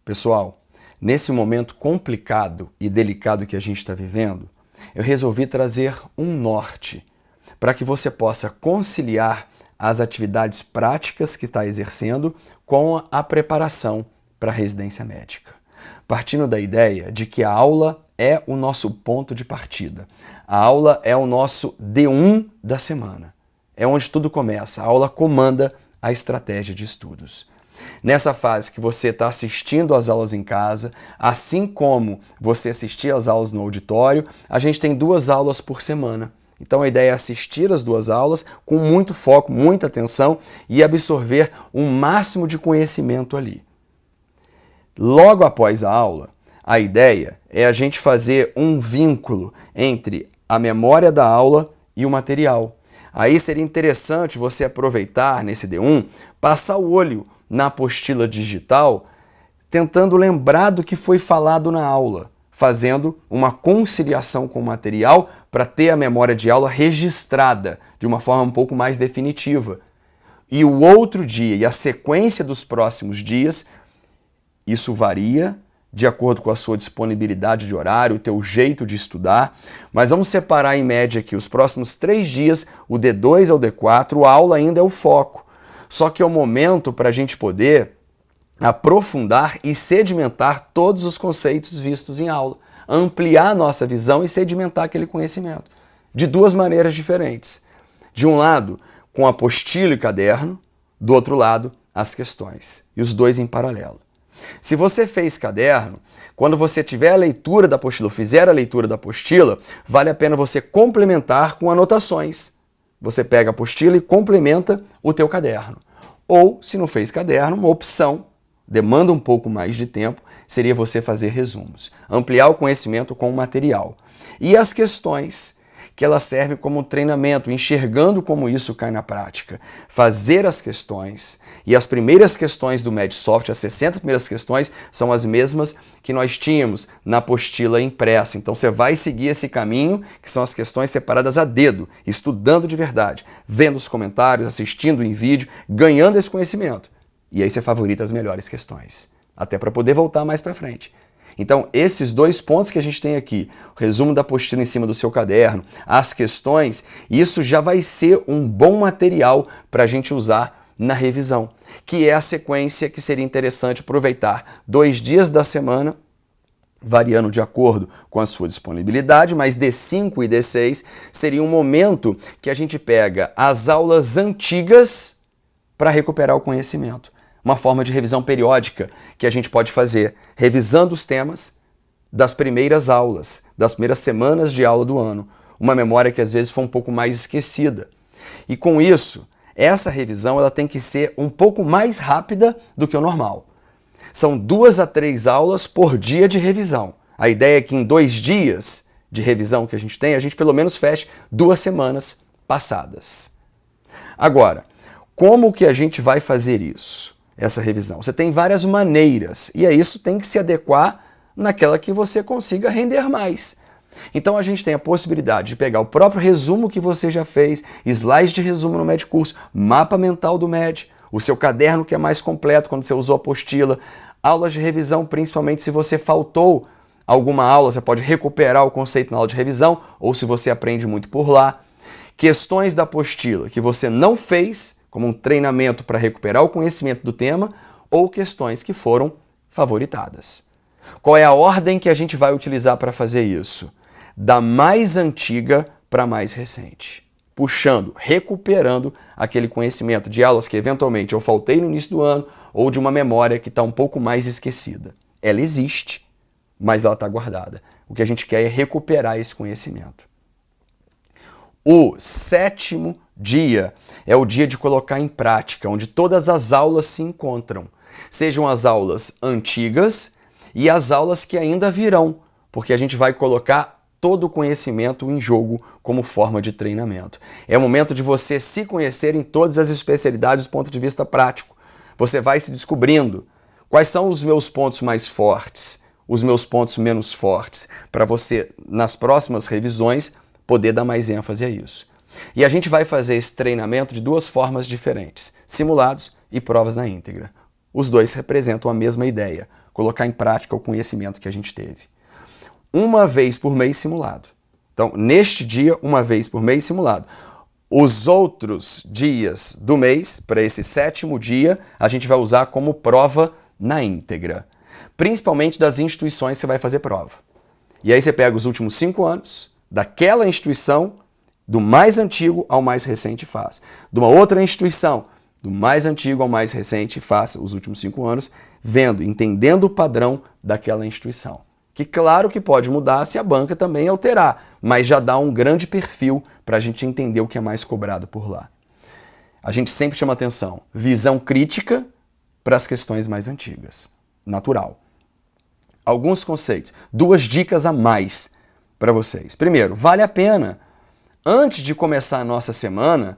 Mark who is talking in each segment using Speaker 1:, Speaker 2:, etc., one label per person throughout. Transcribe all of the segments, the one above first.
Speaker 1: Pessoal, nesse momento complicado e delicado que a gente está vivendo, eu resolvi trazer um norte para que você possa conciliar as atividades práticas que está exercendo com a preparação para a residência médica. Partindo da ideia de que a aula é o nosso ponto de partida. A aula é o nosso D1 da semana. É onde tudo começa. A aula comanda a estratégia de estudos. Nessa fase que você está assistindo às aulas em casa, assim como você assistia às aulas no auditório, a gente tem 2 aulas por semana. Então a ideia é assistir as 2 aulas com muito foco, muita atenção e absorver o máximo de conhecimento ali. Logo após a aula, a ideia é a gente fazer um vínculo entre a memória da aula e o material. Aí seria interessante você aproveitar nesse D1, passar o olho na apostila digital, tentando lembrar do que foi falado na aula, fazendo uma conciliação com o material para ter a memória de aula registrada de uma forma um pouco mais definitiva. E o outro dia e a sequência dos próximos dias, isso varia de acordo com a sua disponibilidade de horário, o teu jeito de estudar, mas vamos separar em média aqui os próximos 3 dias, o D2 ao D4, a aula ainda é o foco. Só que é o momento para a gente poder aprofundar e sedimentar todos os conceitos vistos em aula, ampliar a nossa visão e sedimentar aquele conhecimento, de 2 maneiras diferentes. De um lado, com apostila e caderno, do outro lado, as questões, e os 2 em paralelo. Se você fez caderno, quando você tiver a leitura da apostila, ou fizer a leitura da apostila, vale a pena você complementar com anotações. Você pega a apostila e complementa o teu caderno. Ou, se não fez caderno, uma opção, demanda um pouco mais de tempo, seria você fazer resumos. Ampliar o conhecimento com o material. E as questões, que elas servem como treinamento, enxergando como isso cai na prática. Fazer as questões. E as primeiras questões do MedSoft, as 60 primeiras questões, são as mesmas que nós tínhamos na apostila impressa. Então você vai seguir esse caminho, que são as questões separadas a dedo, estudando de verdade, vendo os comentários, assistindo em vídeo, ganhando esse conhecimento. E aí você favorita as melhores questões, até para poder voltar mais para frente. Então, esses 2 pontos que a gente tem aqui, o resumo da apostila em cima do seu caderno, as questões, isso já vai ser um bom material para a gente usar na revisão, que é a sequência que seria interessante aproveitar 2 dias da semana, variando de acordo com a sua disponibilidade, mas D5 e D6 seria um momento que a gente pega as aulas antigas para recuperar o conhecimento. Uma forma de revisão periódica que a gente pode fazer, revisando os temas das primeiras aulas, das primeiras semanas de aula do ano. Uma memória que às vezes foi um pouco mais esquecida. E com isso, essa revisão ela tem que ser um pouco mais rápida do que o normal. São 2 a 3 aulas por dia de revisão. A ideia é que em 2 dias de revisão que a gente tem, a gente pelo menos feche 2 semanas passadas. Agora, como que a gente vai fazer isso? Essa revisão. Você tem várias maneiras e isso tem que se adequar naquela que você consiga render mais. Então a gente tem a possibilidade de pegar o próprio resumo que você já fez, slides de resumo no MedCurso, mapa mental do Med, o seu caderno que é mais completo quando você usou a apostila, aulas de revisão, principalmente se você faltou alguma aula, você pode recuperar o conceito na aula de revisão ou se você aprende muito por lá. Questões da apostila que você não fez, como um treinamento para recuperar o conhecimento do tema, ou questões que foram favoritadas. Qual é a ordem que a gente vai utilizar para fazer isso? Da mais antiga para a mais recente. Puxando, recuperando aquele conhecimento de aulas que eventualmente eu faltei no início do ano, ou de uma memória que está um pouco mais esquecida. Ela existe, mas ela está guardada. O que a gente quer é recuperar esse conhecimento. O 7º dia é o dia de colocar em prática, onde todas as aulas se encontram. Sejam as aulas antigas e as aulas que ainda virão, porque a gente vai colocar todo o conhecimento em jogo como forma de treinamento. É o momento de você se conhecer em todas as especialidades do ponto de vista prático. Você vai se descobrindo quais são os meus pontos mais fortes, os meus pontos menos fortes, para você, nas próximas revisões, poder dar mais ênfase a isso. E a gente vai fazer esse treinamento de 2 formas diferentes, simulados e provas na íntegra. Os 2 representam a mesma ideia, colocar em prática o conhecimento que a gente teve. Uma vez por mês simulado. Então, neste dia, uma vez por mês simulado. Os outros dias do mês, para esse 7º dia, a gente vai usar como prova na íntegra. Principalmente das instituições que você vai fazer prova. E aí você pega os últimos 5 anos daquela instituição, do mais antigo ao mais recente, e faz. De uma outra instituição, do mais antigo ao mais recente, e faz os últimos 5 anos, vendo, entendendo o padrão daquela instituição. Que claro que pode mudar se a banca também alterar, mas já dá um grande perfil para a gente entender o que é mais cobrado por lá. A gente sempre chama atenção, visão crítica para as questões mais antigas. Natural. Alguns conceitos, 2 dicas a mais para vocês. Primeiro, vale a pena, antes de começar a nossa semana,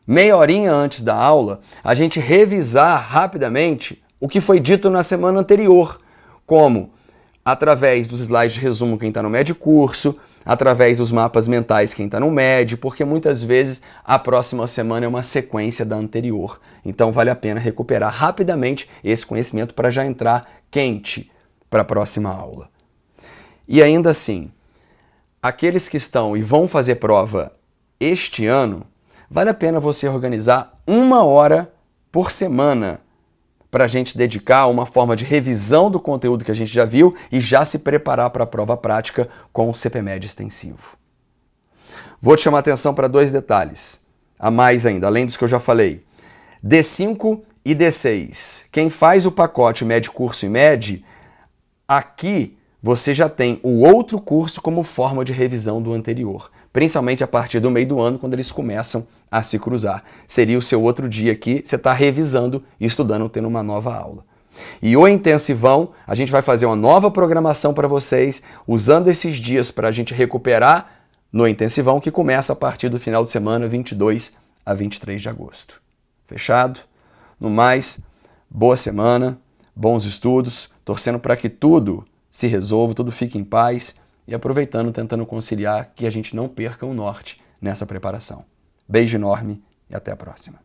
Speaker 1: meia horinha antes da aula, a gente revisar rapidamente o que foi dito na semana anterior, como através dos slides de resumo quem está no MED curso, através dos mapas mentais quem está no MED, porque muitas vezes a próxima semana é uma sequência da anterior. Então vale a pena recuperar rapidamente esse conhecimento para já entrar quente para a próxima aula. E ainda assim, aqueles que estão e vão fazer prova este ano, vale a pena você organizar 1 hora por semana para a gente dedicar a uma forma de revisão do conteúdo que a gente já viu e já se preparar para a prova prática com o CPMED extensivo. Vou te chamar a atenção para 2 detalhes, a mais ainda, além dos que eu já falei. D5 e D6. Quem faz o pacote MED Curso e MED, aqui você já tem o outro curso como forma de revisão do anterior, principalmente a partir do meio do ano, quando eles começam a se cruzar. Seria o seu outro dia aqui, você está revisando e estudando, tendo uma nova aula. E o intensivão, a gente vai fazer uma nova programação para vocês, usando esses dias para a gente recuperar no intensivão, que começa a partir do final de semana, 22 a 23 de agosto. Fechado? No mais, boa semana, bons estudos, torcendo para que tudo se resolva, tudo fique em paz e aproveitando, tentando conciliar que a gente não perca o norte nessa preparação. Beijo enorme e até a próxima.